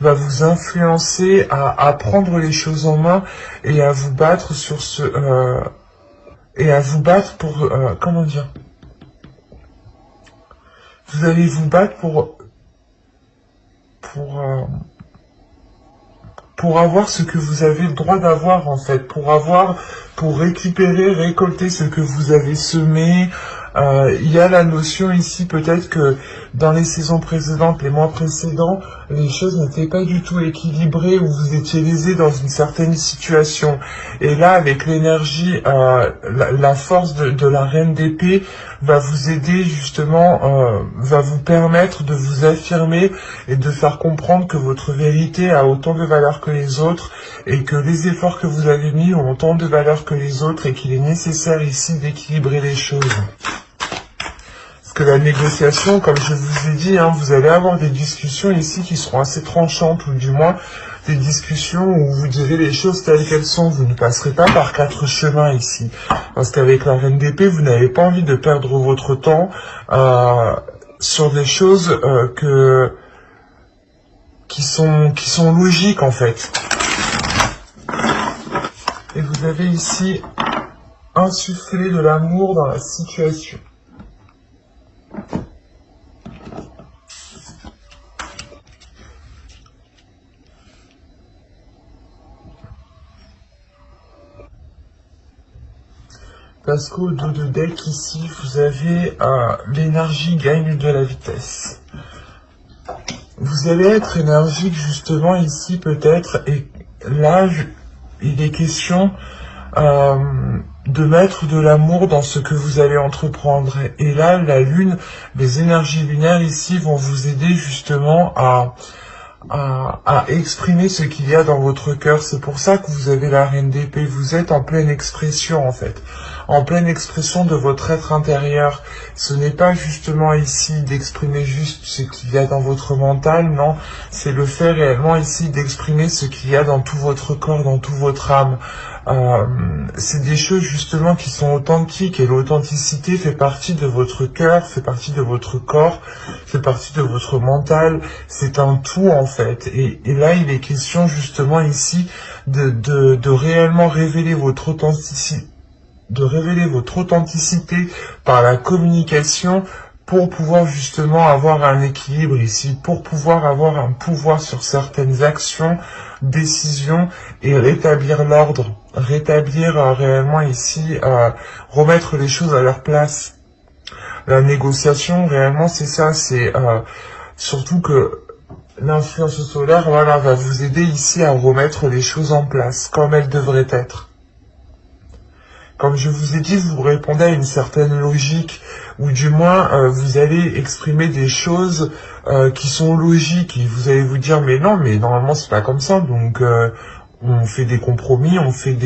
va vous influencer à prendre les choses en main et à vous battre sur ce... et à vous battre pour... comment dire? Vous allez vous battre pour, euh, pour avoir ce que vous avez le droit d'avoir en fait, pour récupérer, récolter ce que vous avez semé. Il y a la notion ici peut-être que dans les saisons précédentes, les mois précédents, les choses n'étaient pas du tout équilibrées ou vous étiez lésé dans une certaine situation. Et là, avec l'énergie, la force de la reine d'épée va vous aider justement, va vous permettre de vous affirmer et de faire comprendre que votre vérité a autant de valeur que les autres et que les efforts que vous avez mis ont autant de valeur que les autres et qu'il est nécessaire ici d'équilibrer les choses. Parce que la négociation, comme je vous ai dit, vous allez avoir des discussions ici qui seront assez tranchantes, ou du moins des discussions où vous direz les choses telles qu'elles sont. Vous ne passerez pas par 4 chemins ici. Parce qu'avec la reine d'épée, vous n'avez pas envie de perdre votre temps sur des choses qui sont logiques en fait. Et vous avez ici insufflé de l'amour dans la situation. Parce qu'au dos de deck ici, vous avez l'énergie gagne de la vitesse. Vous allez être énergique justement ici peut-être, et là il est question de mettre de l'amour dans ce que vous allez entreprendre. Et là, la lune, les énergies lunaires ici vont vous aider justement à exprimer ce qu'il y a dans votre cœur. C'est pour ça que vous avez la reine d'épée. Vous êtes en pleine expression en fait. En pleine expression de votre être intérieur. Ce n'est pas justement ici d'exprimer juste ce qu'il y a dans votre mental, non. C'est le fait réellement ici d'exprimer ce qu'il y a dans tout votre corps, dans toute votre âme. C'est des choses justement qui sont authentiques et l'authenticité fait partie de votre cœur, fait partie de votre corps, fait partie de votre mental. C'est un tout en fait. Et là, il est question justement ici de réellement révéler votre authenticité. De révéler votre authenticité par la communication pour pouvoir justement avoir un équilibre ici, pour pouvoir avoir un pouvoir sur certaines actions, décisions et rétablir l'ordre, rétablir réellement ici, remettre les choses à leur place. La négociation, réellement, c'est ça, c'est surtout que l'influence solaire, voilà, va vous aider ici à remettre les choses en place, comme elles devraient être. Comme je vous ai dit, vous répondez à une certaine logique, ou du moins vous allez exprimer des choses qui sont logiques, et vous allez vous dire mais non, mais normalement c'est pas comme ça, donc on fait des compromis, on fait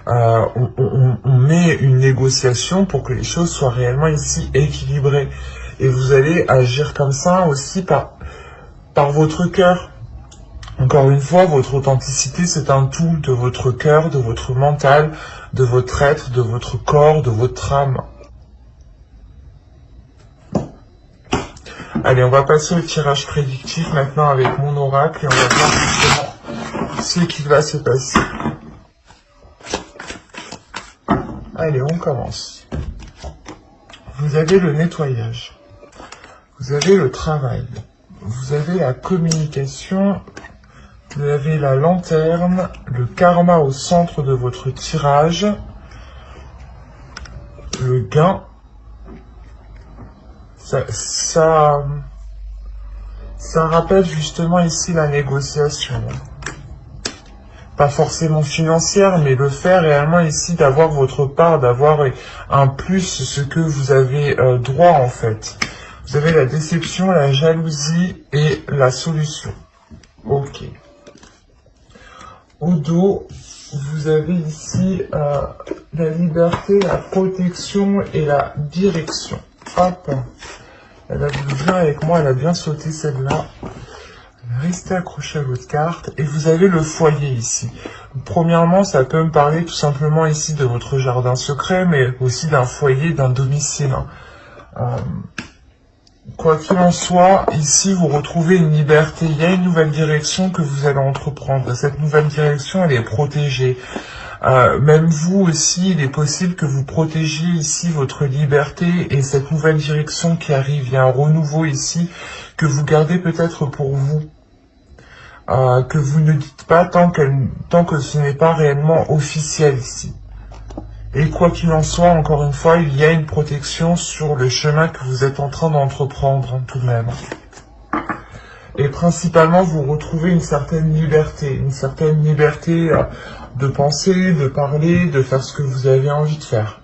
on met une négociation pour que les choses soient réellement ici équilibrées, et vous allez agir comme ça aussi par votre cœur. Encore une fois, votre authenticité, c'est un tout de votre cœur, de votre mental, de votre être, de votre corps, de votre âme. Allez, on va passer au tirage prédictif maintenant avec mon oracle et on va voir justement ce qui va se passer. Allez, on commence. Vous avez le nettoyage. Vous avez le travail. Vous avez la communication. Vous avez la lanterne, le karma au centre de votre tirage, le gain. Ça rappelle justement ici la négociation. Pas forcément financière, mais le fait réellement ici d'avoir votre part, d'avoir un plus, ce que vous avez droit en fait. Vous avez la déception, la jalousie et la solution. Ok. Au dos, vous avez ici la liberté, la protection et la direction. Hop. Elle a voulu bien avec moi, elle a bien sauté celle-là. Restez accroché à votre carte. Et vous avez le foyer ici. Premièrement, ça peut me parler tout simplement ici de votre jardin secret, mais aussi d'un foyer, d'un domicile. Quoi qu'il en soit, ici vous retrouvez une liberté, il y a une nouvelle direction que vous allez entreprendre. Cette nouvelle direction, elle est protégée. Même vous aussi, il est possible que vous protégiez ici votre liberté et cette nouvelle direction qui arrive. Il y a un renouveau ici que vous gardez peut-être pour vous. Que vous ne dites pas tant que ce n'est pas réellement officiel ici. Et quoi qu'il en soit, encore une fois, il y a une protection sur le chemin que vous êtes en train d'entreprendre, tout de même. Et principalement, vous retrouvez une certaine liberté de penser, de parler, de faire ce que vous avez envie de faire.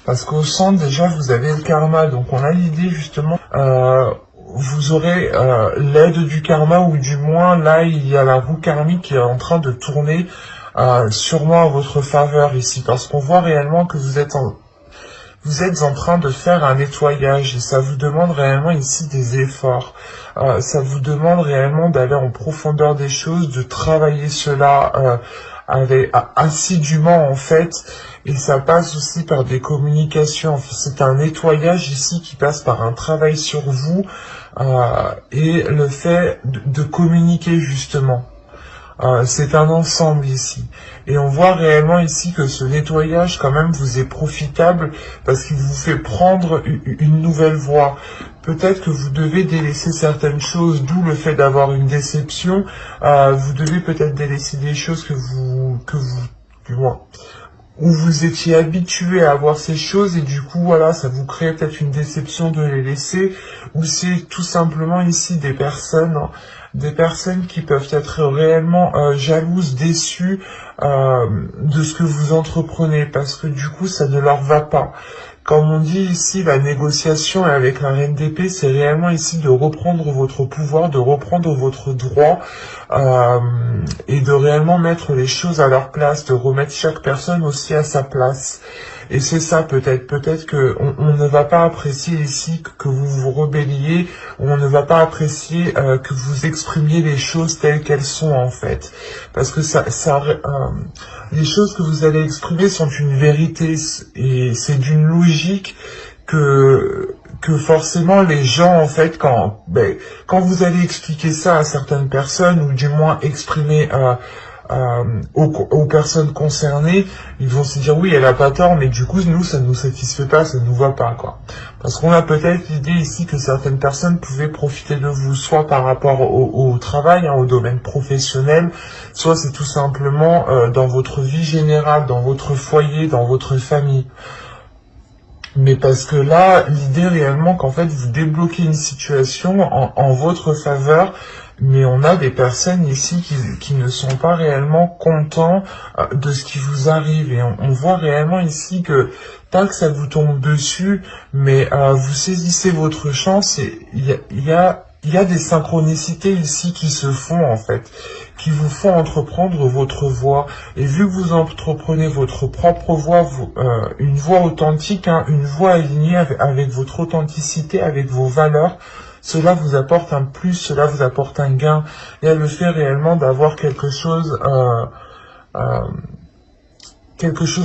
Parce qu'au centre, déjà, vous avez le karma, donc on a l'idée, justement, vous aurez l'aide du karma, ou du moins, là, il y a la roue karmique qui est en train de tourner sûrement à votre faveur ici, parce qu'on voit réellement que vous êtes en train de faire un nettoyage, et ça vous demande réellement ici des efforts. Ça vous demande réellement d'aller en profondeur des choses, de travailler cela assidûment en fait, et ça passe aussi par des communications. C'est un nettoyage ici qui passe par un travail sur vous et le fait de communiquer justement. C'est un ensemble ici. Et on voit réellement ici que ce nettoyage quand même vous est profitable parce qu'il vous fait prendre une nouvelle voie. Peut-être que vous devez délaisser certaines choses, d'où le fait d'avoir une déception. Vous devez peut-être délaisser des choses du moins, où vous étiez habitué à avoir ces choses et du coup voilà, ça vous crée peut-être une déception de les laisser, ou c'est tout simplement ici des personnes qui peuvent être réellement jalouses, déçues de ce que vous entreprenez, parce que du coup ça ne leur va pas. Comme on dit ici, la négociation avec la reine d'épée, c'est réellement ici de reprendre votre pouvoir, de reprendre votre droit et de réellement mettre les choses à leur place, de remettre chaque personne aussi à sa place. Et c'est ça peut-être que on ne va pas apprécier ici que vous vous rebelliez, on ne va pas apprécier que vous exprimiez les choses telles qu'elles sont en fait, parce que les choses que vous allez exprimer sont une vérité et c'est d'une logique que forcément les gens en fait quand vous allez expliquer ça à certaines personnes ou du moins exprimer aux personnes concernées, ils vont se dire oui, elle a pas tort, mais du coup nous ça ne nous satisfait pas, ça ne nous va pas quoi. Parce qu'on a peut-être l'idée ici que certaines personnes pouvaient profiter de vous, soit par rapport au travail, au domaine professionnel, soit c'est tout simplement dans votre vie générale, dans votre foyer, dans votre famille. Mais parce que là, l'idée réellement qu'en fait vous débloquez une situation en votre faveur, mais on a des personnes ici qui ne sont pas réellement contents de ce qui vous arrive. Et on voit réellement ici que, pas que ça vous tombe dessus, mais vous saisissez votre chance et il y a des synchronicités ici qui se font en fait, qui vous font entreprendre votre voie. Et vu que vous entreprenez votre propre voie, une voie authentique, une voie alignée avec votre authenticité, avec vos valeurs, cela vous apporte un plus, cela vous apporte un gain. Il y a le fait réellement d'avoir quelque chose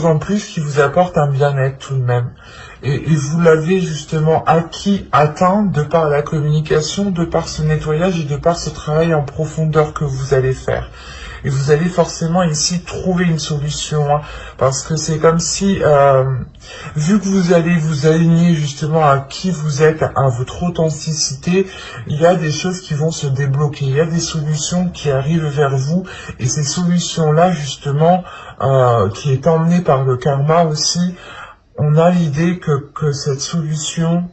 en plus qui vous apporte un bien-être tout de même. Et vous l'avez justement atteint de par la communication, de par ce nettoyage et de par ce travail en profondeur que vous allez faire. Et vous allez forcément ici trouver une solution, parce que c'est comme si, vu que vous allez vous aligner justement à qui vous êtes, à votre authenticité, il y a des choses qui vont se débloquer, il y a des solutions qui arrivent vers vous, et ces solutions-là justement, qui est emmenée par le karma aussi, on a l'idée que cette solution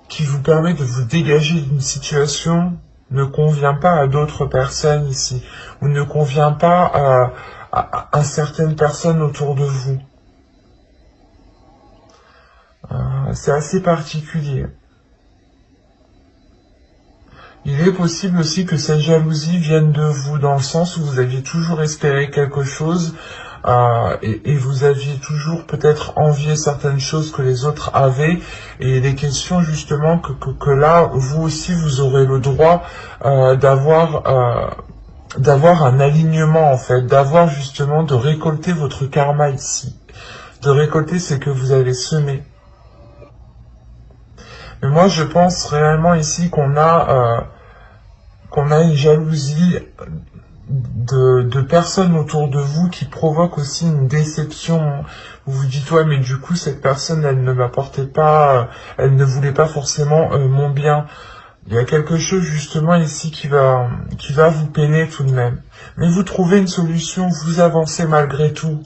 qui vous permet de vous dégager d'une situation ne convient pas à d'autres personnes ici, ou ne convient pas à certaines personnes autour de vous. C'est assez particulier. Il est possible aussi que cette jalousie vienne de vous, dans le sens où vous aviez toujours espéré quelque chose, et vous aviez toujours peut-être envié certaines choses que les autres avaient, et il est question justement que là, vous aussi, vous aurez le droit d'avoir un alignement en fait, d'avoir justement, de récolter votre karma ici, de récolter ce que vous avez semé. Mais moi, je pense réellement ici qu'on a une jalousie de personnes autour de vous qui provoquent aussi une déception. Vous vous dites, ouais, mais du coup, cette personne, elle ne m'apportait pas, elle ne voulait pas forcément mon bien. Il y a quelque chose justement ici qui va vous peiner tout de même. Mais vous trouvez une solution, vous avancez malgré tout.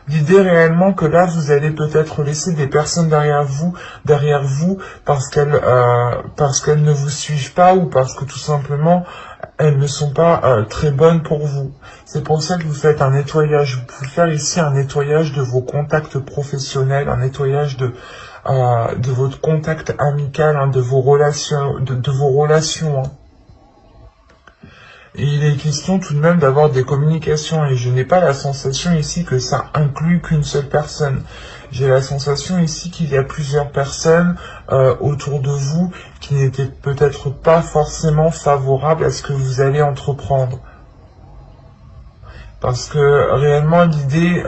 L'idée réellement que là, vous allez peut-être laisser des personnes derrière vous parce qu'elles ne vous suivent pas ou parce que tout simplement, elles ne sont pas très bonnes pour vous. C'est pour ça que vous faites un nettoyage. Vous pouvez faire ici un nettoyage de vos contacts professionnels, un nettoyage de votre contact amical, hein, de vos relations, de vos relations. Hein. Et il est question tout de même d'avoir des communications, et je n'ai pas la sensation ici que ça inclut qu'une seule personne. J'ai la sensation ici qu'il y a plusieurs personnes autour de vous qui n'étaient peut-être pas forcément favorables à ce que vous allez entreprendre. Parce que réellement l'idée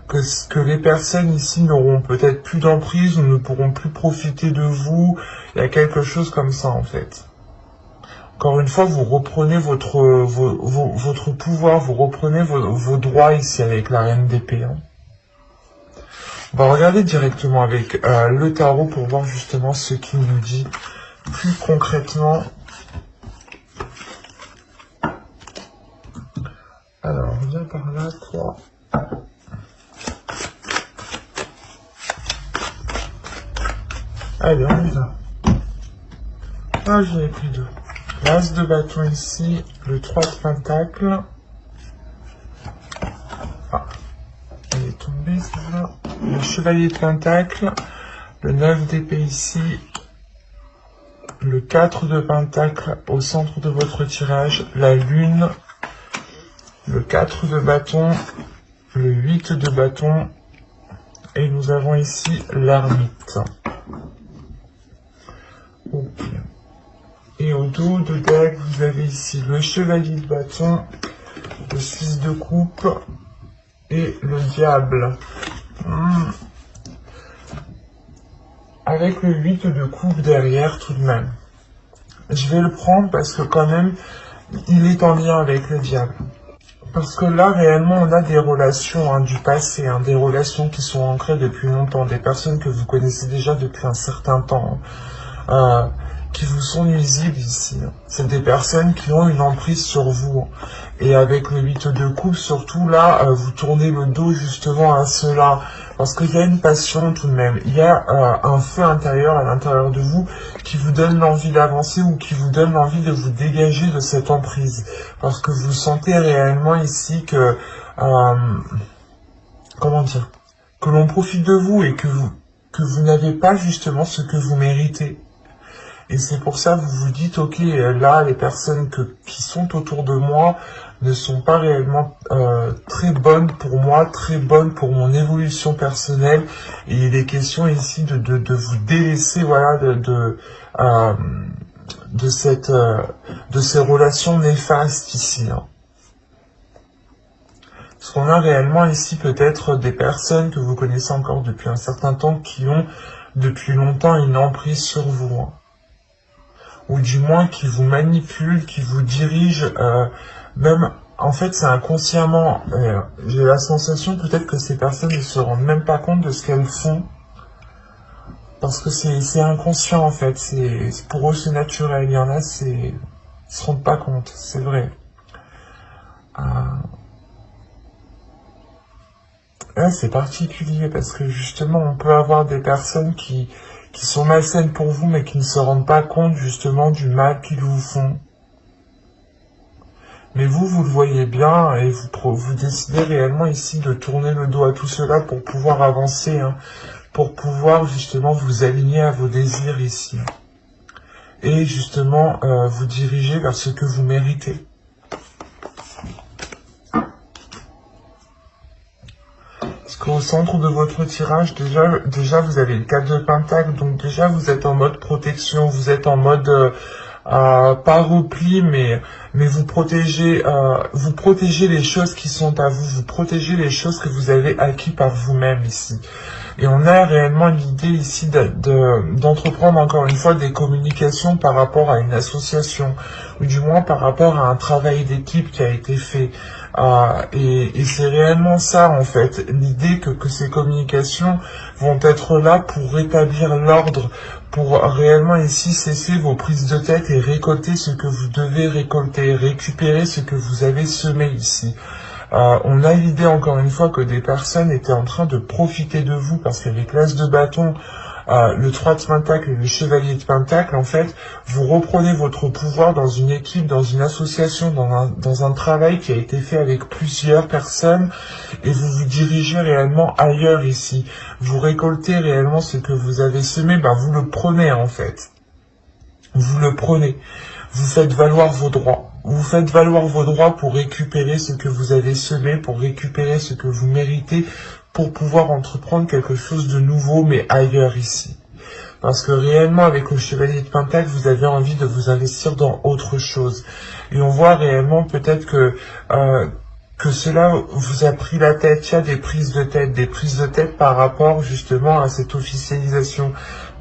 que les personnes ici n'auront peut-être plus d'emprise ou ne pourront plus profiter de vous, il y a quelque chose comme ça en fait. Encore une fois, vous reprenez votre pouvoir, vous reprenez vos droits ici avec la reine d'épée. Hein. On va regarder directement avec le tarot pour voir justement ce qu'il nous dit plus concrètement. Alors, viens par là, toi. Allez, on y va. Ah, j'en ai pris deux. L'as de bâton ici, le 3 de pentacle. Ah, elle est tombée celle-là. Le chevalier de pentacle, le 9 d'épée ici, le 4 de pentacle au centre de votre tirage, la lune, le 4 de bâton, le 8 de bâton, et nous avons ici l'ermite. Ok. Et au dos de dague, vous avez ici le chevalier de bâton, le 6 de coupe et le diable. Avec le 8 de coupe derrière tout de même. Je vais le prendre parce que quand même, il est en lien avec le diable. Parce que là, réellement, on a des relations du passé, des relations qui sont ancrées depuis longtemps, des personnes que vous connaissez déjà depuis un certain temps. Qui vous sont nuisibles ici. C'est des personnes qui ont une emprise sur vous. Et avec le 8 de coupe, surtout là, vous tournez le dos justement à cela. Parce qu'il y a une passion tout de même. Il y a un feu intérieur à l'intérieur de vous qui vous donne l'envie d'avancer ou qui vous donne l'envie de vous dégager de cette emprise. Parce que vous sentez réellement ici que... comment dire, que l'on profite de vous et que vous n'avez pas justement ce que vous méritez. Et c'est pour ça que vous vous dites, ok, là, les personnes qui sont autour de moi ne sont pas réellement très bonnes pour moi, très bonnes pour mon évolution personnelle. Et il est question ici de vous délaisser, voilà, de ces relations néfastes ici. Hein. Parce qu'on a réellement ici peut-être des personnes que vous connaissez encore depuis un certain temps qui ont depuis longtemps une emprise sur vous. Hein. Ou du moins qui vous manipulent, qui vous dirigent, même, en fait c'est inconsciemment, j'ai la sensation peut-être que ces personnes ne se rendent même pas compte de ce qu'elles font, parce que c'est inconscient en fait, pour eux c'est naturel, il y en a, ils se rendent pas compte, c'est vrai. Là c'est particulier, parce que justement on peut avoir des personnes qui sont malsaines pour vous, mais qui ne se rendent pas compte justement du mal qu'ils vous font. Mais vous le voyez bien, et vous décidez réellement ici de tourner le dos à tout cela pour pouvoir avancer, pour pouvoir justement vous aligner à vos désirs ici. Et justement vous diriger vers ce que vous méritez. Au centre de votre tirage, déjà vous avez le 4 de pentacle, donc déjà vous êtes en mode protection, vous êtes en mode pas repli, mais vous protégez les choses qui sont à vous, vous protégez les choses que vous avez acquis par vous-même ici. Et on a réellement l'idée ici d'entreprendre encore une fois des communications par rapport à une association, ou du moins par rapport à un travail d'équipe qui a été fait. Et c'est réellement ça en fait, l'idée que ces communications vont être là pour rétablir l'ordre, pour réellement ici cesser vos prises de tête et récolter ce que vous devez récolter, récupérer ce que vous avez semé ici. On a l'idée encore une fois que des personnes étaient en train de profiter de vous parce qu'avec l'as de bâton, le 3 de pentacle et le chevalier de pentacle, en fait, vous reprenez votre pouvoir dans une équipe, dans une association, dans un travail qui a été fait avec plusieurs personnes et vous vous dirigez réellement ailleurs ici. Vous récoltez réellement ce que vous avez semé, vous le prenez en fait. Vous le prenez. Vous faites valoir vos droits. Vous faites valoir vos droits pour récupérer ce que vous avez semé, pour récupérer ce que vous méritez, pour pouvoir entreprendre quelque chose de nouveau, mais ailleurs ici. Parce que réellement, avec le chevalier de pentacle, vous avez envie de vous investir dans autre chose. Et on voit réellement peut-être que cela vous a pris la tête. Il y a des prises de tête par rapport justement à cette officialisation,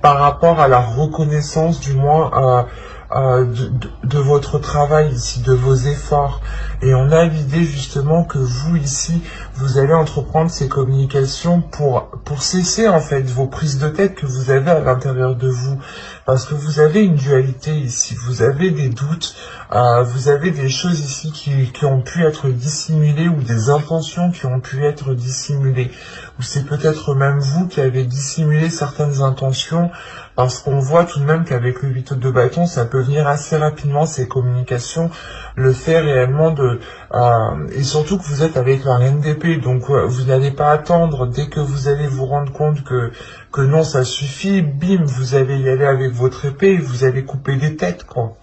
par rapport à la reconnaissance du moins de votre travail ici, de vos efforts. Et on a l'idée justement que vous ici, vous allez entreprendre ces communications pour cesser en fait vos prises de tête que vous avez à l'intérieur de vous. Parce que vous avez une dualité ici, vous avez des doutes, vous avez des choses ici qui ont pu être dissimulées ou des intentions qui ont pu être dissimulées. Ou c'est peut-être même vous qui avez dissimulé certaines intentions parce qu'on voit tout de même qu'avec le 8 de bâton, ça peut venir assez rapidement, ces communications, le fait réellement et surtout que vous êtes avec la reine d'épée, donc vous n'allez pas attendre, dès que vous allez vous rendre compte que non, ça suffit, bim, vous allez y aller avec votre épée et vous allez couper des têtes, quoi.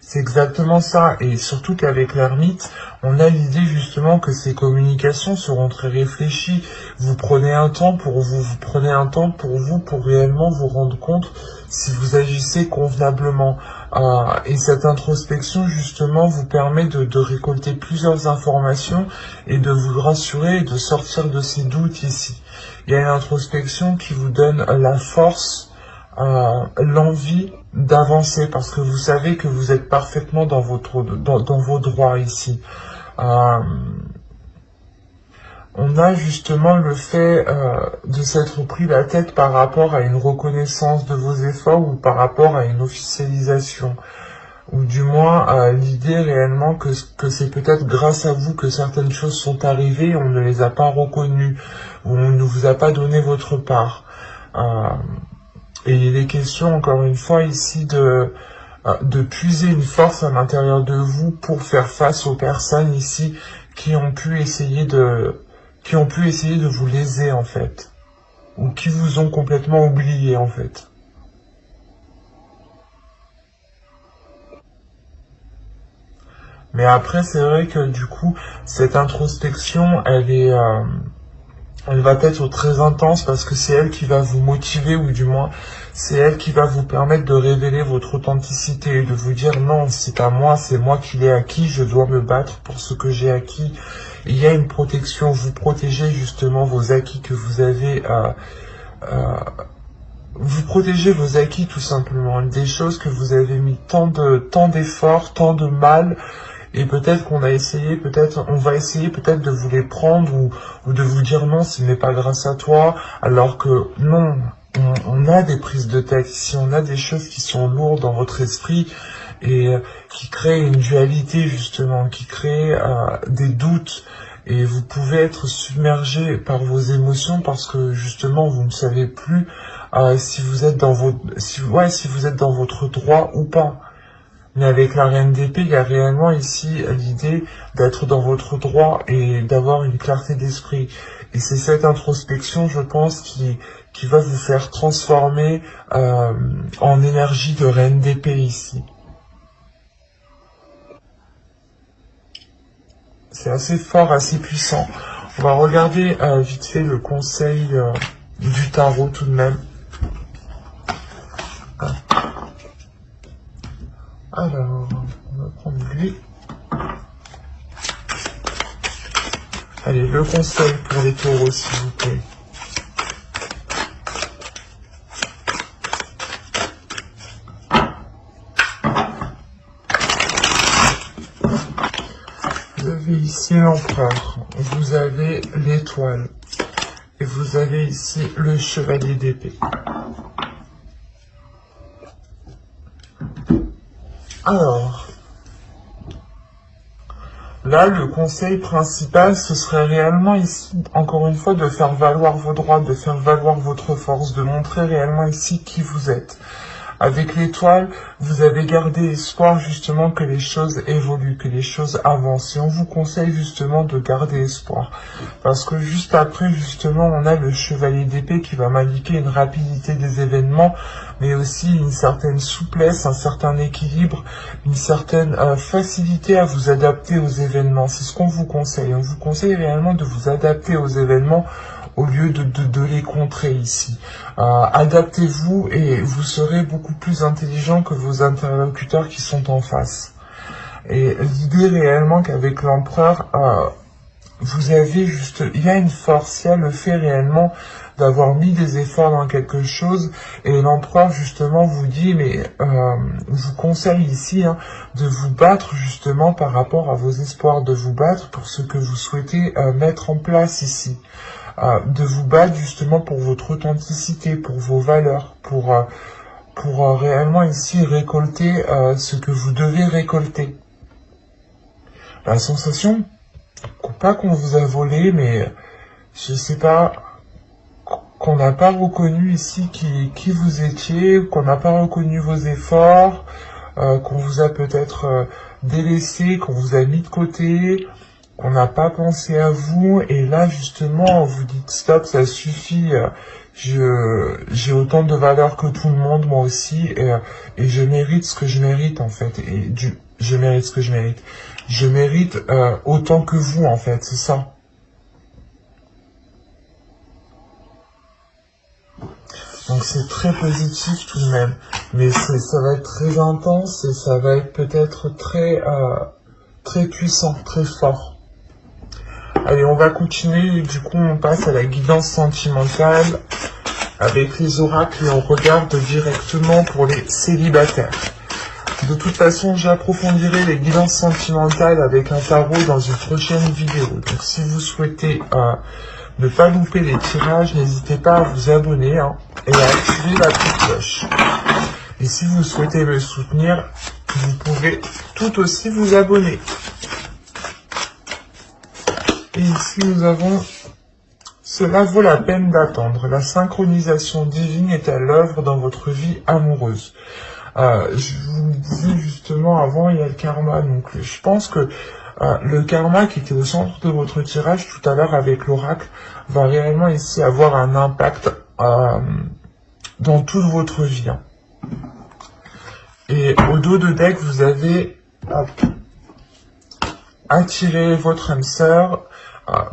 C'est exactement ça, et surtout qu'avec l'ermite, on a l'idée justement que ces communications seront très réfléchies. Vous prenez un temps pour vous, prenez un temps pour vous, pour réellement vous rendre compte si vous agissez convenablement. Et cette introspection justement vous permet de récolter plusieurs informations et de vous rassurer et de sortir de ces doutes ici. Il y a une introspection qui vous donne la force, l'envie d'avancer parce que vous savez que vous êtes parfaitement dans vos droits ici. On a justement le fait de s'être pris la tête par rapport à une reconnaissance de vos efforts ou par rapport à une officialisation. Ou du moins l'idée réellement que c'est peut-être grâce à vous que certaines choses sont arrivées et on ne les a pas reconnues, ou on ne vous a pas donné votre part. Et il est question encore une fois ici de puiser une force à l'intérieur de vous pour faire face aux personnes ici qui ont pu essayer de vous léser en fait, ou qui vous ont complètement oublié en fait. Mais après c'est vrai que du coup cette introspection elle va être très intense parce que c'est elle qui va vous motiver, ou du moins c'est elle qui va vous permettre de révéler votre authenticité et de vous dire non, c'est pas moi, c'est moi qui l'ai acquis, je dois me battre pour ce que j'ai acquis. Et il y a une protection, vous protégez justement vos acquis que vous avez, vous protégez vos acquis tout simplement, des choses que vous avez mis tant d'efforts, tant de mal. Et peut-être qu'on a essayé, on va essayer peut-être de vous les prendre ou de vous dire non, ce n'est pas grâce à toi, alors que non, on a des prises de tête ici, on a des choses qui sont lourdes dans votre esprit et qui créent une dualité justement, qui créent des doutes. Et vous pouvez être submergé par vos émotions parce que justement vous ne savez plus si vous êtes dans si vous êtes dans votre droit ou pas. Mais avec la reine d'épée, il y a réellement ici l'idée d'être dans votre droit et d'avoir une clarté d'esprit. Et c'est cette introspection, je pense, qui va vous faire transformer en énergie de reine d'épée ici. C'est assez fort, assez puissant. On va regarder vite fait le conseil du tarot tout de même. Allez, le conseil pour les taureaux, s'il vous plaît. Vous avez ici l'empereur, vous avez l'étoile, et vous avez ici le chevalier d'épée. Alors, là, le conseil principal, ce serait réellement ici, encore une fois, de faire valoir vos droits, de faire valoir votre force, de montrer réellement ici qui vous êtes. Avec l'étoile, vous avez gardé espoir justement que les choses évoluent, que les choses avancent. Et on vous conseille justement de garder espoir. Parce que juste après, justement, on a le chevalier d'épée qui va m'indiquer une rapidité des événements, mais aussi une certaine souplesse, un certain équilibre, une certaine facilité à vous adapter aux événements. C'est ce qu'on vous conseille. On vous conseille réellement de vous adapter aux événements au lieu de les contrer ici. Adaptez-vous et vous serez beaucoup plus intelligent que vos interlocuteurs qui sont en face. Et l'idée réellement qu'avec l'empereur, vous avez juste, il y a une force, il y a le fait réellement d'avoir mis des efforts dans quelque chose, et l'empereur justement vous dit, mais vous conseille ici de vous battre justement par rapport à vos espoirs, de vous battre pour ce que vous souhaitez mettre en place ici. De vous battre justement pour votre authenticité, pour vos valeurs, pour réellement ici récolter ce que vous devez récolter. La sensation, pas qu'on vous a volé, mais je sais pas, qu'on n'a pas reconnu ici qui vous étiez, qu'on n'a pas reconnu vos efforts, qu'on vous a peut-être délaissé, qu'on vous a mis de côté, qu'on n'a pas pensé à vous, et là justement vous dites stop, ça suffit, j'ai autant de valeur que tout le monde, moi aussi, et je mérite ce que je mérite en fait, je mérite ce que je mérite. Je mérite autant que vous en fait, c'est ça. Donc c'est très positif tout de même, mais ça va être très intense et ça va être peut-être très puissant, très fort. Allez, on va continuer, du coup on passe à la guidance sentimentale avec les oracles et on regarde directement pour les célibataires. De toute façon, j'approfondirai les guidances sentimentales avec un tarot dans une prochaine vidéo. Donc si vous souhaitez ne pas louper les tirages, n'hésitez pas à vous abonner et à activer la petite cloche. Et si vous souhaitez me soutenir, vous pouvez tout aussi vous abonner. Et ici, nous avons « Cela vaut la peine d'attendre. La synchronisation divine est à l'œuvre dans votre vie amoureuse. » Je vous le disais justement avant, il y a le karma. Donc, je pense que le karma qui était au centre de votre tirage tout à l'heure avec l'oracle va réellement ici avoir un impact dans toute votre vie. Et au dos de deck, vous avez attiré votre âme sœur.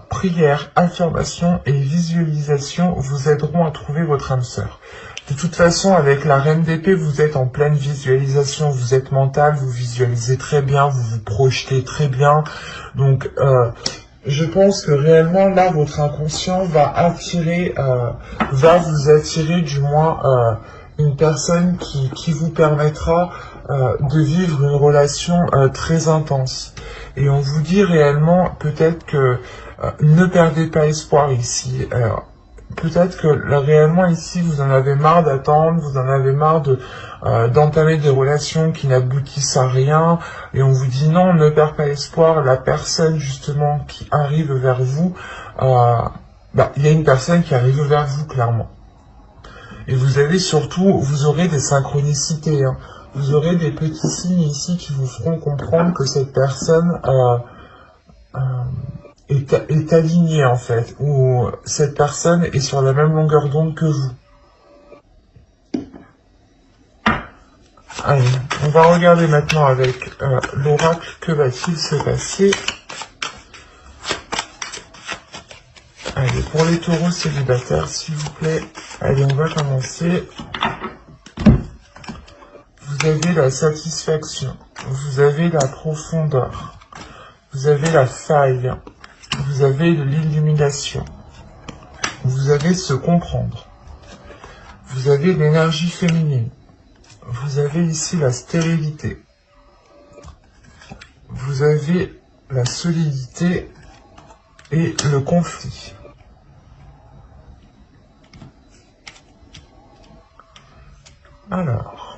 Prière, affirmation et visualisation vous aideront à trouver votre âme sœur. De toute façon, avec la reine d'épée, vous êtes en pleine visualisation, vous êtes mental, vous visualisez très bien, vous vous projetez très bien. Donc, je pense que réellement, là, votre inconscient va vous attirer du moins une personne qui vous permettra de vivre une relation très intense. Et on vous dit réellement, peut-être que ne perdez pas espoir ici. Peut-être que là, réellement ici, vous en avez marre d'attendre, vous en avez marre d'entamer des relations qui n'aboutissent à rien. Et on vous dit non, ne perdez pas espoir. La personne justement qui arrive vers vous, il y a une personne qui arrive vers vous clairement. Et vous avez surtout, vous aurez des synchronicités. Vous aurez des petits signes ici qui vous feront comprendre que cette personne est alignée en fait, ou cette personne est sur la même longueur d'onde que vous. Allez, on va regarder maintenant avec l'oracle, que va-t-il se passer. Allez, pour les taureaux célibataires, s'il vous plaît. Allez, on va commencer. Vous avez la satisfaction, vous avez la profondeur, vous avez la faille, vous avez de l'illumination. Vous avez se comprendre. Vous avez l'énergie féminine. Vous avez ici la stérilité. Vous avez la solidité et le conflit. Alors,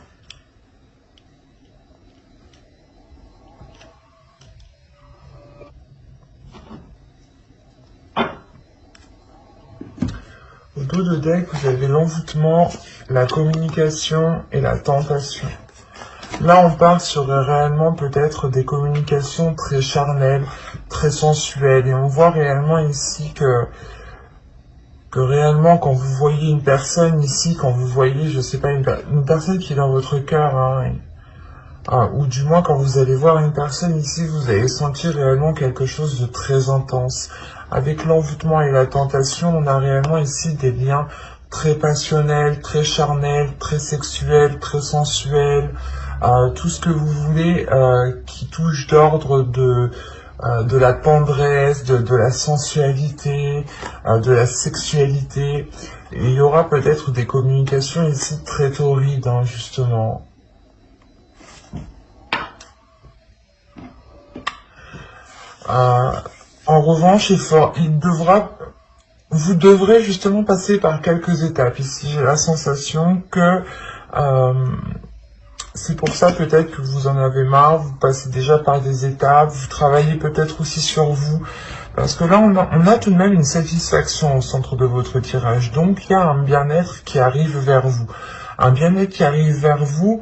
au dos de deck, vous avez l'envoûtement, la communication et la tentation. Là, on part sur réellement peut-être des communications très charnelles, très sensuelles. Et on voit réellement ici que réellement, quand vous voyez une personne ici, quand vous voyez, je sais pas, une personne qui est dans votre cœur, ou du moins quand vous allez voir une personne ici, vous allez sentir réellement quelque chose de très intense. Avec l'envoûtement et la tentation, on a réellement ici des liens très passionnels, très charnels, très sexuels, très sensuels, tout ce que vous voulez qui touche d'ordre de la tendresse, de la sensualité, de la sexualité. Et il y aura peut-être des communications ici très torrides, justement. En revanche, vous devrez justement passer par quelques étapes. Ici, j'ai la sensation que c'est pour ça peut-être que vous en avez marre, vous passez déjà par des étapes, vous travaillez peut-être aussi sur vous. Parce que là, on a tout de même une satisfaction au centre de votre tirage. Donc, il y a un bien-être qui arrive vers vous. Un bien-être qui arrive vers vous,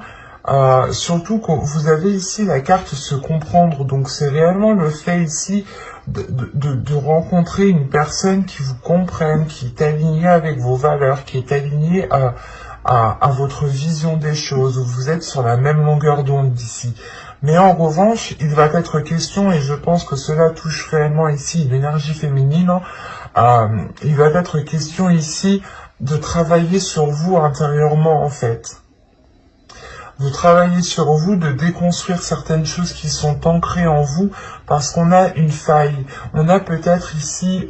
surtout que vous avez ici la carte se comprendre. Donc, c'est réellement le fait ici de rencontrer une personne qui vous comprenne, qui est alignée avec vos valeurs, qui est alignée à votre vision des choses, où vous êtes sur la même longueur d'onde d'ici. Mais en revanche, il va être question, et je pense que cela touche réellement ici l'énergie féminine, il va être question ici de travailler sur vous intérieurement en fait. De travailler sur vous, de déconstruire certaines choses qui sont ancrées en vous, parce qu'on a une faille. On a peut-être ici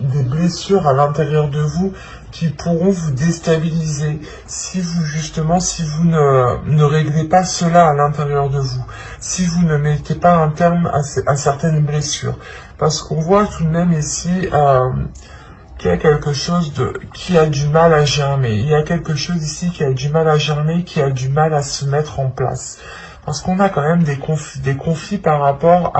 des blessures à l'intérieur de vous qui pourront vous déstabiliser si vous ne réglez pas cela à l'intérieur de vous, si vous ne mettez pas un terme à certaines blessures. Parce qu'on voit tout de même ici qu'il y a quelque chose qui a du mal à germer. Il y a quelque chose ici qui a du mal à germer, qui a du mal à se mettre en place. Parce qu'on a quand même des conflits par rapport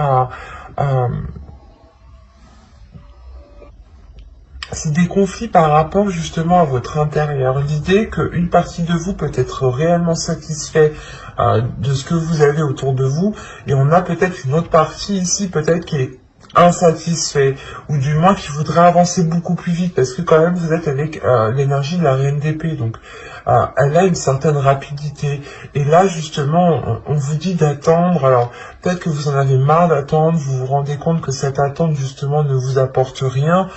c'est des conflits par rapport justement à votre intérieur. L'idée qu'une partie de vous peut être réellement satisfait de ce que vous avez autour de vous, et on a peut-être une autre partie ici, peut-être qui est insatisfait, ou du moins qui voudrait avancer beaucoup plus vite, parce que quand même vous êtes avec l'énergie de la reine d'épée, donc elle a une certaine rapidité, et là justement on vous dit d'attendre. Alors peut-être que vous en avez marre d'attendre, vous vous rendez compte que cette attente justement ne vous apporte rien,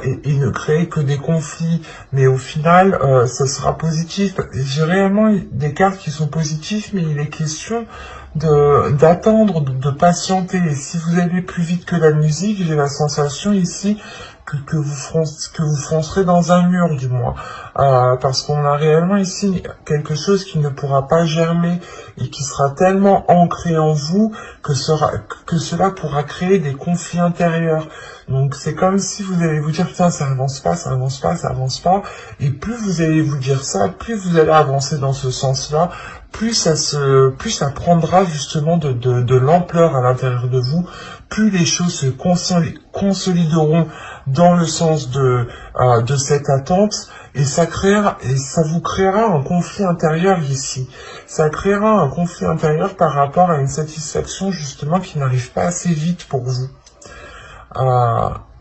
et ne crée que des conflits, mais au final ça sera positif. J'ai réellement des cartes qui sont positives, mais il est question d'attendre, de patienter. Et si vous allez plus vite que la musique, j'ai la sensation ici que vous foncerez dans un mur, du moins. Parce qu'on a réellement ici quelque chose qui ne pourra pas germer et qui sera tellement ancré en vous que cela pourra créer des conflits intérieurs. Donc c'est comme si vous allez vous dire, putain, ça avance pas, ça avance pas, ça avance pas. Et plus vous allez vous dire ça, plus vous allez avancer dans ce sens-là, plus ça prendra justement de l'ampleur à l'intérieur de vous, plus les choses se consolideront dans le sens de cette attente, et ça vous créera un conflit intérieur ici. Ça créera un conflit intérieur par rapport à une satisfaction justement qui n'arrive pas assez vite pour vous.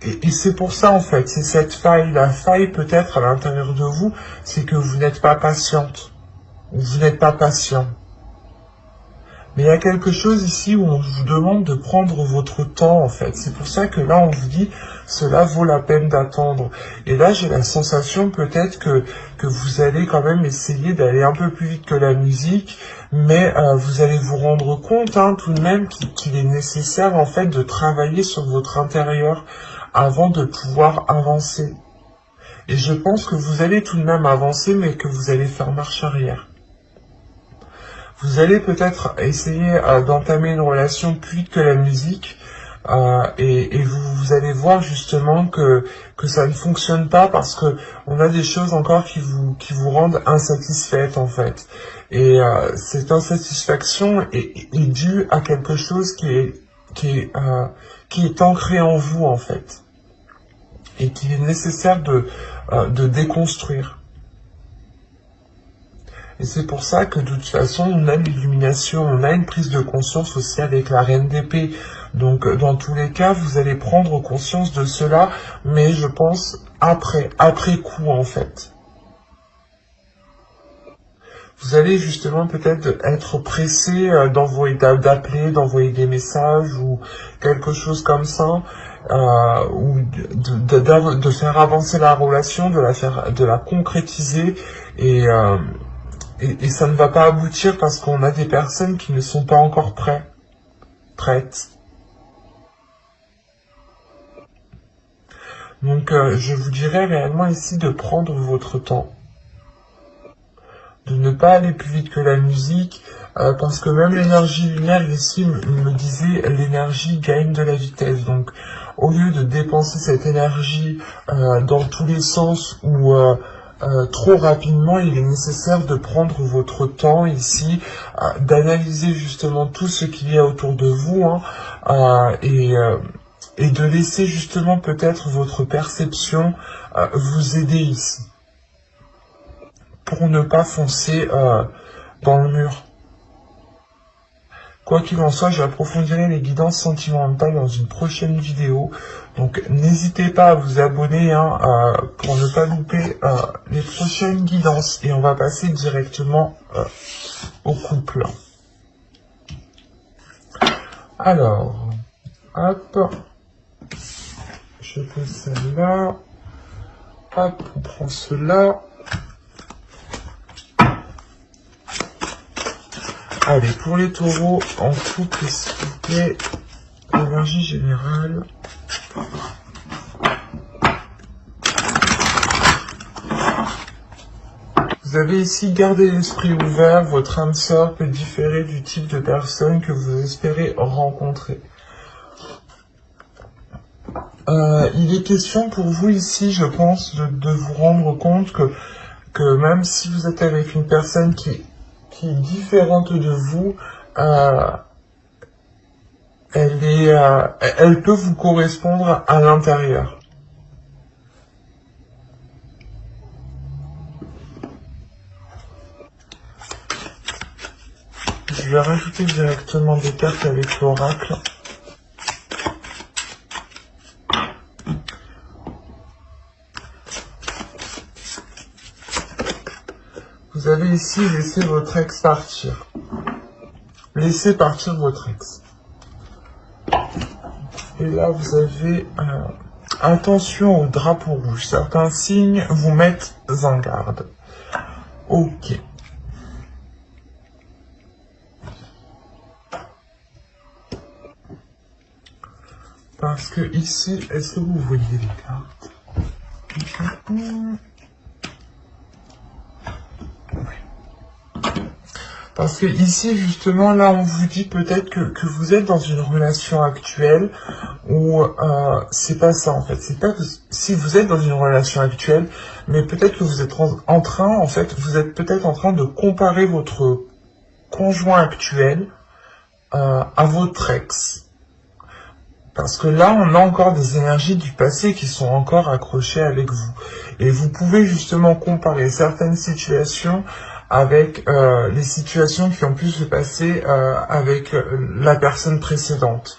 Et c'est pour ça en fait, c'est cette faille. La faille peut-être à l'intérieur de vous, c'est que vous n'êtes pas patiente. Vous n'êtes pas patient. Mais il y a quelque chose ici où on vous demande de prendre votre temps, en fait. C'est pour ça que là, on vous dit, cela vaut la peine d'attendre. Et là, j'ai la sensation peut-être que vous allez quand même essayer d'aller un peu plus vite que la musique, mais vous allez vous rendre compte tout de même qu'il est nécessaire, en fait, de travailler sur votre intérieur avant de pouvoir avancer. Et je pense que vous allez tout de même avancer, mais que vous allez faire marche arrière. Vous allez peut-être essayer d'entamer une relation plus vite que la musique, et vous allez voir justement que ça ne fonctionne pas parce que on a des choses encore qui vous rendent insatisfaite en fait. Et cette insatisfaction est due à quelque chose qui est ancré en vous en fait, et qu'il est nécessaire de déconstruire. Et c'est pour ça que de toute façon, on a l'illumination, on a une prise de conscience aussi avec la reine d'épée. Donc dans tous les cas, vous allez prendre conscience de cela, mais je pense après coup en fait. Vous allez justement peut-être être pressé d'appeler, d'envoyer des messages ou quelque chose comme ça, ou de faire avancer la relation, de la concrétiser et ça ne va pas aboutir parce qu'on a des personnes qui ne sont pas encore prêtes. Donc je vous dirais réellement ici de prendre votre temps. De ne pas aller plus vite que la musique, parce que même l'énergie lunaire ici me disait l'énergie gagne de la vitesse. Donc au lieu de dépenser cette énergie dans tous les sens ou trop rapidement, il est nécessaire de prendre votre temps ici, d'analyser justement tout ce qu'il y a autour de vous, et de laisser justement peut-être votre perception vous aider ici, pour ne pas foncer dans le mur. Quoi qu'il en soit, j'approfondirai les guidances sentimentales dans une prochaine vidéo. Donc n'hésitez pas à vous abonner pour ne pas louper les prochaines guidances. Et on va passer directement au couple. Alors, hop, je pose celle-là. Hop, on prend cela. Allez, pour les taureaux, en couple, s'il vous plaît, énergie générale. Vous avez ici gardé l'esprit ouvert, votre âme sœur peut différer du type de personne que vous espérez rencontrer. Il est question pour vous ici, je pense, de vous rendre compte que même si vous êtes avec une personne qui est différente de vous, elle peut vous correspondre à l'intérieur. Je vais rajouter directement des cartes avec l'oracle. Vous avez ici laissé votre ex partir. Laissez partir votre ex. Et là, vous avez attention au drapeau rouge. Certains signes vous mettent en garde. Ok. Parce que ici, est-ce que vous voyez les cartes? Parce que ici, justement, là, on vous dit peut-être que vous êtes dans une relation actuelle où c'est pas ça, en fait. C'est pas que si vous êtes dans une relation actuelle, mais peut-être que vous êtes en train, en fait, vous êtes peut-être en train de comparer votre conjoint actuel à votre ex. Parce que là, on a encore des énergies du passé qui sont encore accrochées avec vous. Et vous pouvez justement comparer certaines situations avec les situations qui ont pu se passer avec la personne précédente.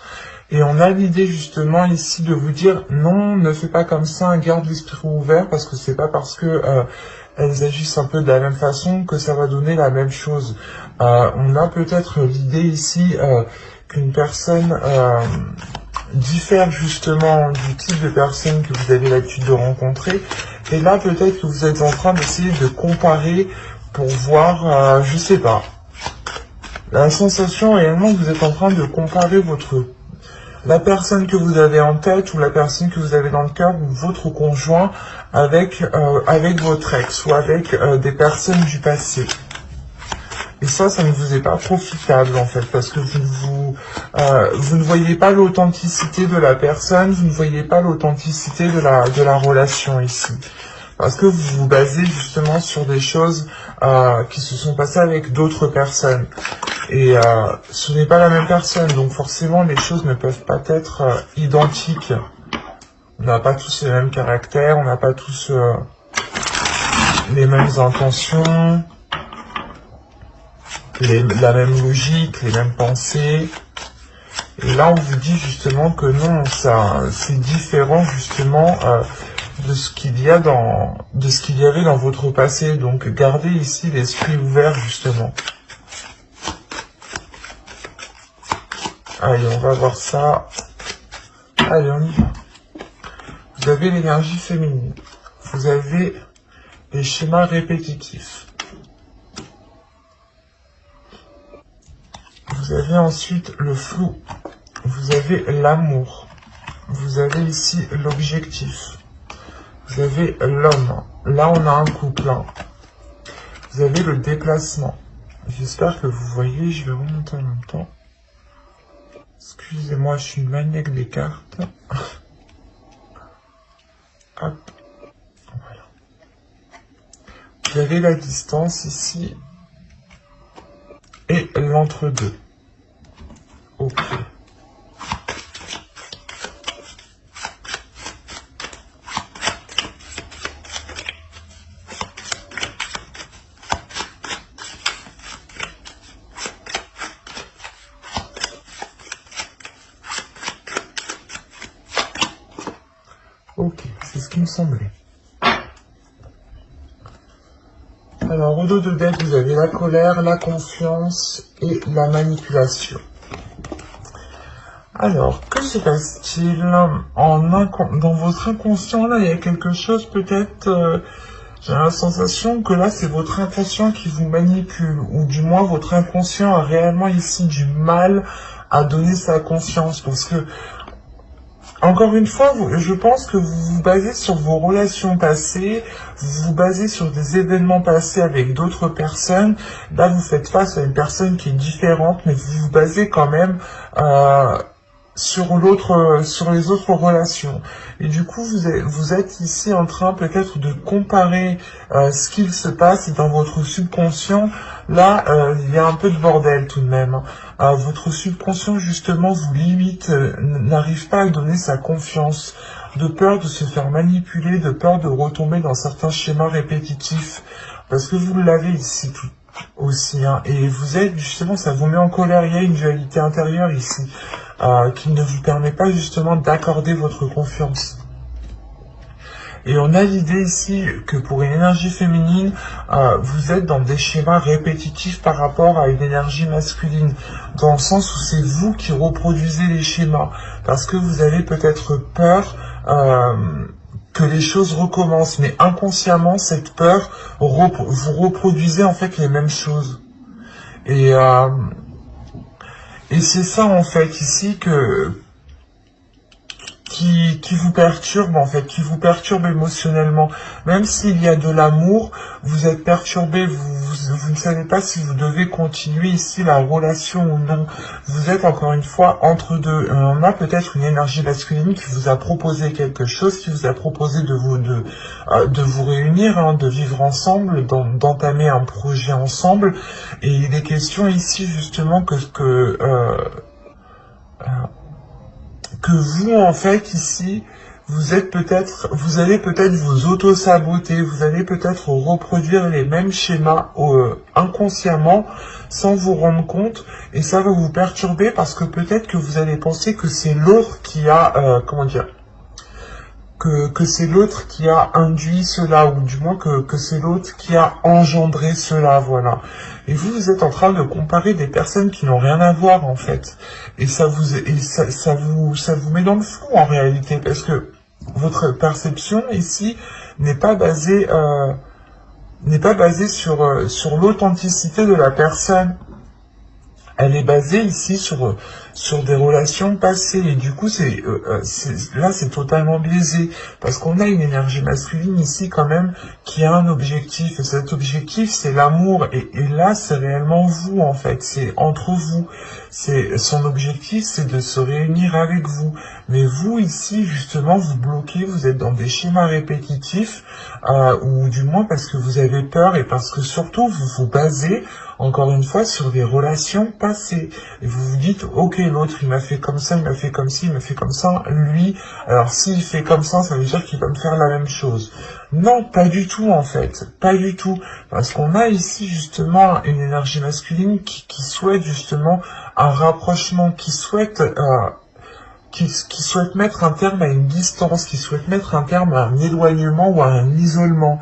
Et on a l'idée justement ici de vous dire non, ne fais pas comme ça, garde l'esprit ouvert, parce que c'est pas parce que elles agissent un peu de la même façon, que ça va donner la même chose. On a peut-être l'idée ici qu'une personne diffère justement du type de personne que vous avez l'habitude de rencontrer. Et là, peut-être que vous êtes en train d'essayer de comparer pour voir, je sais pas. La sensation réellement que vous êtes en train de comparer la personne que vous avez en tête ou la personne que vous avez dans le cœur ou votre conjoint avec votre ex ou avec des personnes du passé. Et ça ne vous est pas profitable en fait, parce que vous ne voyez pas l'authenticité de la personne, vous ne voyez pas l'authenticité de la relation ici. Parce que vous vous basez justement sur des choses qui se sont passées avec d'autres personnes. Et ce n'est pas la même personne, donc forcément les choses ne peuvent pas être identiques. On n'a pas tous les mêmes caractères, on n'a pas tous les mêmes intentions, la même logique, les mêmes pensées. Et là on vous dit justement que non, ça c'est différent justement de ce qu'il y avait dans votre passé. Donc gardez ici l'esprit ouvert justement. Allez, on va voir ça. Allez, on y va. Vous avez l'énergie féminine. Vous avez les schémas répétitifs. Vous avez ensuite le flou. Vous avez l'amour. Vous avez ici l'objectif. Vous avez l'homme. Là, on a un couple. Vous avez le déplacement. J'espère que vous voyez, je vais remonter en même temps. Excusez-moi, je suis une maniaque des cartes. Hop. Voilà. Vous avez la distance ici. Et l'entre-deux. Ok. Ok, c'est ce qui me semblait. Alors, au dos de deck, vous avez la colère, la confiance et la manipulation. Alors, que se passe-t-il dans votre inconscient? Là, il y a quelque chose peut-être... j'ai la sensation que là, c'est votre inconscient qui vous manipule. Ou du moins, votre inconscient a réellement ici du mal à donner sa confiance. Parce que... Encore une fois, je pense que vous vous basez sur vos relations passées, vous vous basez sur des événements passés avec d'autres personnes. Là, vous faites face à une personne qui est différente, mais vous vous basez quand même sur les autres relations. Et du coup, vous êtes ici en train peut-être de comparer ce qu'il se passe dans votre subconscient. Là, il y a un peu de bordel tout de même. Votre subconscient, justement, vous limite, n'arrive pas à donner sa confiance, de peur de se faire manipuler, de peur de retomber dans certains schémas répétitifs. Parce que vous l'avez ici tout aussi, hein, et vous êtes, justement, ça vous met en colère, il y a une dualité intérieure ici, qui ne vous permet pas, justement, d'accorder votre confiance. Et on a l'idée ici que pour une énergie féminine, vous êtes dans des schémas répétitifs par rapport à une énergie masculine, dans le sens où c'est vous qui reproduisez les schémas, parce que vous avez peut-être peur que les choses recommencent, mais inconsciemment, cette peur, vous reproduisez en fait les mêmes choses. Et c'est ça en fait ici qui vous perturbe en fait, qui vous perturbe émotionnellement. Même s'il y a de l'amour, vous êtes perturbé, vous ne savez pas si vous devez continuer ici la relation ou non. Vous êtes encore une fois entre deux. On a peut-être une énergie masculine qui vous a proposé quelque chose, qui vous a proposé de vous réunir, hein, de vivre ensemble, d'entamer un projet ensemble. Et il est question ici justement que vous, en fait, ici, vous allez peut-être vous auto-saboter, vous allez peut-être reproduire les mêmes schémas inconsciemment, sans vous rendre compte, et ça va vous perturber parce que peut-être que vous allez penser que c'est l'autre qui a, que c'est l'autre qui a induit cela, ou du moins que c'est l'autre qui a engendré cela, voilà. Et vous êtes en train de comparer des personnes qui n'ont rien à voir, en fait. Et ça vous met dans le flou, en réalité, parce que votre perception, ici, n'est pas basée sur l'authenticité de la personne. Elle est basée ici sur des relations passées, et du coup là c'est totalement biaisé, parce qu'on a une énergie masculine ici quand même qui a un objectif, et cet objectif c'est l'amour, et là c'est réellement vous en fait, c'est entre vous, son objectif c'est de se réunir avec vous, mais vous ici justement vous bloquez, vous êtes dans des schémas répétitifs, ou du moins parce que vous avez peur, et parce que surtout vous vous basez encore une fois sur des relations passées. Et vous vous dites, ok, l'autre il m'a fait comme ça, il m'a fait comme ci, il m'a fait comme ça, lui, alors s'il fait comme ça veut dire qu'il va me faire la même chose. Non, pas du tout en fait, pas du tout. Parce qu'on a ici justement une énergie masculine qui souhaite justement un rapprochement, qui souhaite mettre un terme à une distance, qui souhaite mettre un terme à un éloignement ou à un isolement.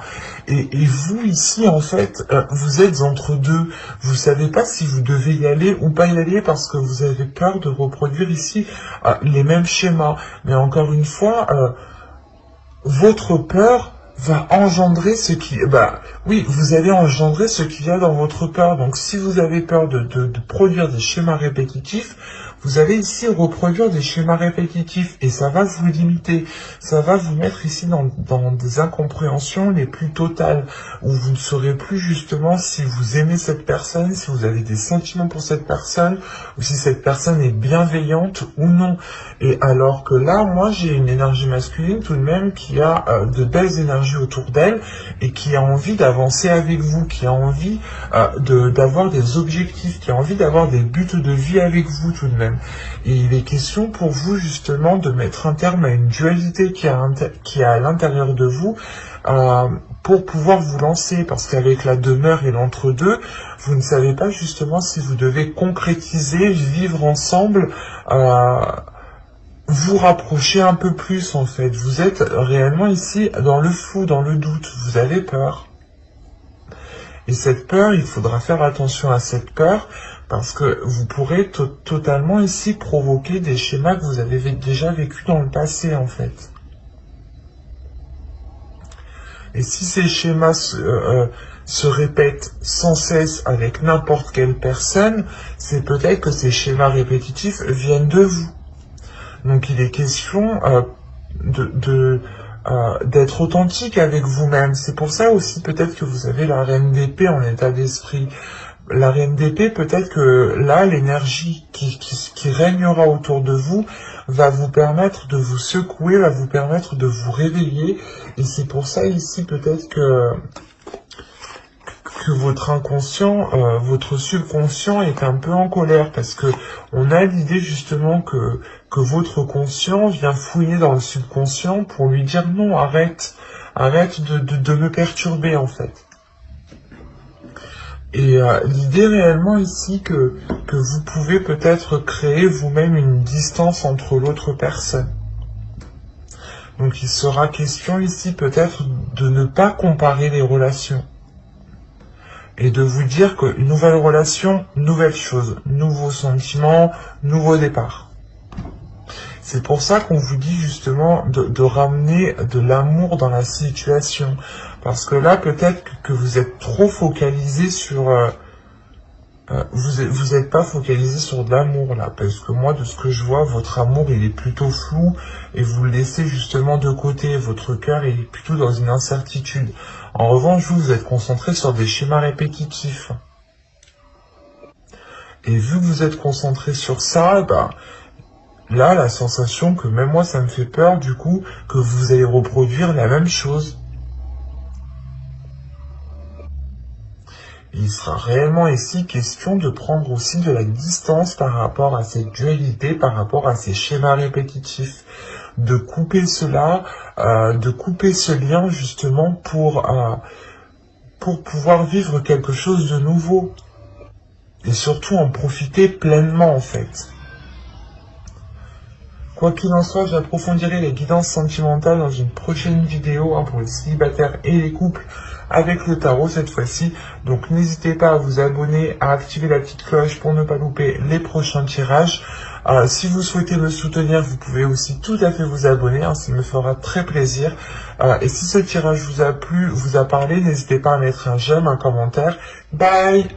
Et vous, ici, en fait, vous êtes entre deux. Vous savez pas si vous devez y aller ou pas y aller parce que vous avez peur de reproduire ici les mêmes schémas. Mais encore une fois, votre peur va engendrer ce qui... oui, vous allez engendrer ce qu'il y a dans votre peur. Donc, si vous avez peur de produire des schémas répétitifs, vous allez ici reproduire des schémas répétitifs et ça va vous limiter. Ça va vous mettre ici dans des incompréhensions les plus totales, où vous ne saurez plus justement si vous aimez cette personne, si vous avez des sentiments pour cette personne, ou si cette personne est bienveillante ou non. Et alors que là, moi, j'ai une énergie masculine tout de même qui a de belles énergies autour d'elle et qui a envie d'avancer avec vous, qui a envie d'avoir des objectifs, qui a envie d'avoir des buts de vie avec vous tout de même. Et il est question pour vous justement de mettre un terme à une dualité qui est à l'intérieur de vous pour pouvoir vous lancer, parce qu'avec la demeure et l'entre-deux, vous ne savez pas justement si vous devez concrétiser, vivre ensemble, vous rapprocher un peu plus en fait. Vous êtes réellement ici dans le flou, dans le doute, vous avez peur. Et cette peur, il faudra faire attention à cette peur, parce que vous pourrez totalement ici provoquer des schémas que vous avez déjà vécus dans le passé en fait. Et si ces schémas se répètent sans cesse avec n'importe quelle personne, c'est peut-être que ces schémas répétitifs viennent de vous. Donc il est question d'être authentique avec vous-même. C'est pour ça aussi peut-être que vous avez la reine d'épée en état d'esprit. La reine d'épée, peut-être que là, l'énergie qui régnera autour de vous va vous permettre de vous secouer, va vous permettre de vous réveiller. Et c'est pour ça ici peut-être que votre inconscient, votre subconscient est un peu en colère, parce que on a l'idée justement que votre conscient vient fouiller dans le subconscient pour lui dire non, arrête de me perturber en fait. Et l'idée réellement ici que vous pouvez peut-être créer vous-même une distance entre l'autre personne. Donc il sera question ici peut-être de ne pas comparer les relations. Et de vous dire qu'une nouvelle relation, nouvelle chose, nouveaux sentiments, nouveau départ. C'est pour ça qu'on vous dit justement de ramener de l'amour dans la situation. Parce que là, peut-être que vous êtes trop focalisé sur... vous n'êtes pas focalisé sur de l'amour là. Parce que moi, de ce que je vois, votre amour, il est plutôt flou. Et vous le laissez justement de côté. Votre cœur est plutôt dans une incertitude. En revanche, vous êtes concentré sur des schémas répétitifs. Et vu que vous êtes concentré sur ça, là, la sensation que même moi, ça me fait peur, du coup, que vous allez reproduire la même chose. Il sera réellement ici question de prendre aussi de la distance par rapport à cette dualité, par rapport à ces schémas répétitifs. De couper cela, de couper ce lien justement pour pouvoir vivre quelque chose de nouveau. Et surtout en profiter pleinement en fait. Quoi qu'il en soit, j'approfondirai les guidances sentimentales dans une prochaine vidéo pour les célibataires et les couples avec le tarot cette fois-ci. Donc n'hésitez pas à vous abonner, à activer la petite cloche pour ne pas louper les prochains tirages. Si vous souhaitez me soutenir, vous pouvez aussi tout à fait vous abonner, ça me fera très plaisir. Et si ce tirage vous a plu, vous a parlé, n'hésitez pas à mettre un j'aime, un commentaire. Bye!